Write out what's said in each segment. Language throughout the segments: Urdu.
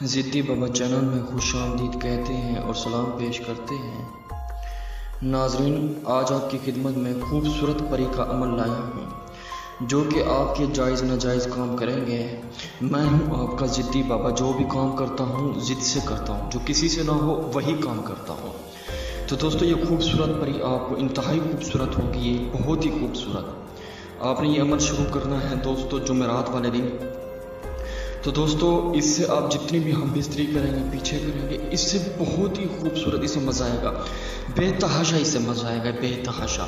ضدی بابا چینل میں خوش آمدید کہتے ہیں اور سلام پیش کرتے ہیں۔ ناظرین، آج آپ کی خدمت میں خوبصورت پری کا عمل لایا ہوں جو کہ آپ کے جائز ناجائز کام کریں گے۔ میں ہوں آپ کا ضدی بابا، جو بھی کام کرتا ہوں ضد سے کرتا ہوں، جو کسی سے نہ ہو وہی کام کرتا ہوں۔ تو دوستو، یہ خوبصورت پری آپ کو انتہائی خوبصورت ہوگی، یہ بہت ہی خوبصورت۔ آپ نے یہ عمل شروع کرنا ہے دوستو جمعرات والے دن۔ تو دوستو، اس سے آپ جتنی بھی ہم بستری کریں گے، پیچھے کریں گے، اس سے بہت ہی خوبصورت اس سے مزہ آئے گا، بے تحاشا اس سے مزہ آئے گا، بے تحاشا،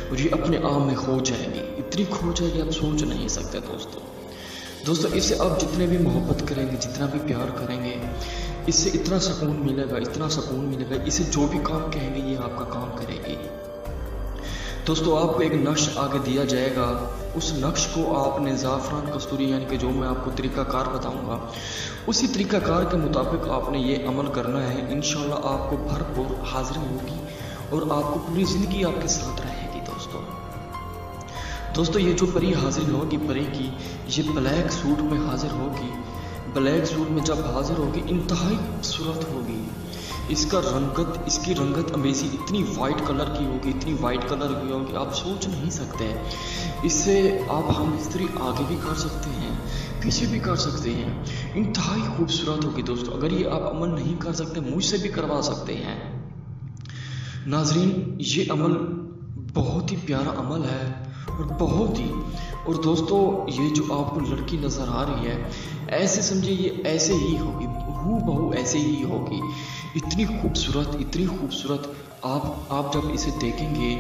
اور یہ اپنے آپ میں کھو جائے گی، اتنی کھو جائے گی آپ سوچ نہیں سکتے دوستو اس سے آپ جتنے بھی محبت کریں گے، جتنا بھی پیار کریں گے، اس سے اتنا سکون ملے گا، اتنا سکون ملے گا، اسے جو بھی کام کہیں گے یہ آپ کا کام کرے گی۔ دوستو، آپ کو ایک نقش آگے دیا جائے گا، اس نقش کو آپ نے زعفران کستوری، یعنی کہ جو میں آپ کو طریقہ کار بتاؤں گا، اسی طریقہ کار کے مطابق آپ نے یہ عمل کرنا ہے۔ انشاءاللہ آپ کو بھرپور حاضری ہوگی اور آپ کو پوری زندگی آپ کے ساتھ رہے گی۔ دوستو، یہ جو پری حاضر ہوگی، پری کی یہ بلیک سوٹ میں حاضر ہوگی۔ بلیک سوٹ میں جب حاضر ہوگی انتہائی خوبصورت ہوگی۔ اس کی رنگت امیزی اتنی وائٹ کلر کی ہوگی، اتنی وائٹ کلر کی ہوگی آپ سوچ نہیں سکتے۔ اس سے آپ ہم بستری آگے بھی کر سکتے ہیں، پیچھے بھی کر سکتے ہیں، انتہائی خوبصورت ہوگی دوستو۔ اگر یہ آپ عمل نہیں کر سکتے، مجھ سے بھی کروا سکتے ہیں۔ ناظرین، یہ عمل بہت ہی پیارا عمل ہے اور دوستو، یہ جو آپ کو لڑکی نظر آ رہی ہے، ایسے سمجھے یہ ایسے ہی ہوگی، ہو بہو ایسے ہی ہوگی، اتنی خوبصورت۔ آپ جب اسے دیکھیں گے،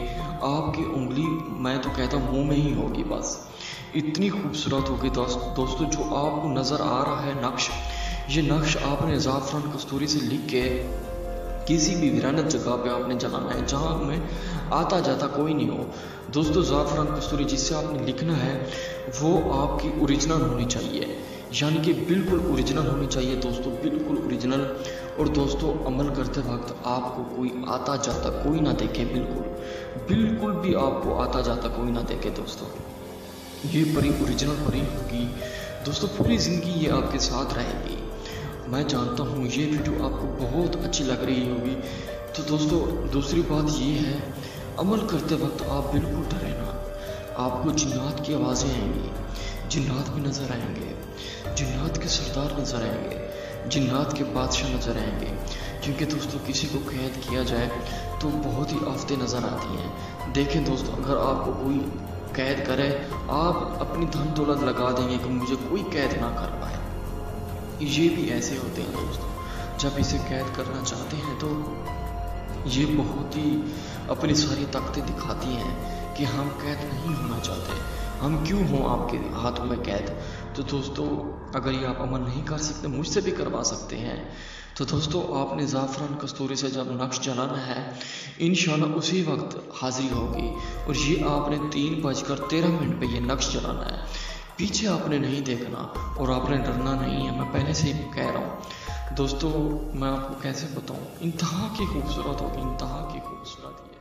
آپ کی انگلی میں تو کہتا ہوں منہ میں ہی ہوگی، بس اتنی خوبصورت ہوگی دوستو۔ جو آپ کو نظر آ رہا ہے نقش، یہ نقش آپ نے زعفران کستوری سے لکھ کے کسی بھی ویرانت جگہ پہ آپ نے جلانا ہے جہاں میں آتا جاتا کوئی نہیں ہو۔ دوستو، زعفران کستوری جس سے آپ نے لکھنا ہے وہ آپ کی اوریجنل ہونی چاہیے، یعنی کہ بالکل اوریجنل ہونی چاہیے دوستو، بالکل اوریجنل۔ اور دوستو، عمل کرتے وقت آپ کو کوئی آتا جاتا کوئی نہ دیکھے، بالکل بھی آپ کو آتا جاتا کوئی نہ دیکھے دوستو۔ یہ پری اوریجنل پری ہوگی دوستو، پوری زندگی یہ آپ کے ساتھ رہے گی۔ میں جانتا ہوں یہ ویڈیو آپ کو بہت اچھی لگ رہی ہوگی۔ تو دوستو، دوسری بات یہ ہے، عمل کرتے وقت آپ بالکل ڈرے نہ۔ آپ کو جنات کی آوازیں آئیں گی، جنات بھی نظر آئیں گے، جنات کے سردار نظر آئیں گے، جنات کے بادشاہ نظر آئیں گے، کیونکہ دوستو کسی کو قید کیا جائے تو بہت ہی آفتیں نظر آتی ہیں۔ دیکھیں دوستو، اگر آپ کو کوئی قید کرے، آپ اپنی دھن دولت لگا دیں گے کہ مجھے کوئی قید نہ کر پائے۔ یہ بھی ایسے ہوتے ہیں دوستو، جب اسے قید کرنا چاہتے ہیں تو یہ بہت ہی اپنی ساری طاقتیں دکھاتی ہیں کہ ہم قید نہیں ہونا چاہتے، ہم کیوں ہوں آپ کے ہاتھوں میں قید۔ تو دوستو، اگر یہ آپ عمل نہیں کر سکتے، مجھ سے بھی کروا سکتے ہیں۔ تو دوستو، آپ نے زعفران کستوری سے جب نقش جلانا ہے، انشاءاللہ اسی وقت حاضری ہوگی، اور یہ آپ نے 3:13 پہ یہ نقش جلانا ہے۔ پیچھے آپ نے نہیں دیکھنا اور آپ نے ڈرنا نہیں ہے، میں پہلے سے ہی کہہ رہا ہوں دوستو۔ میں آپ کو کیسے بتاؤں، انتہا کی خوبصورت ہوگی، انتہا کی خوبصورت ہے۔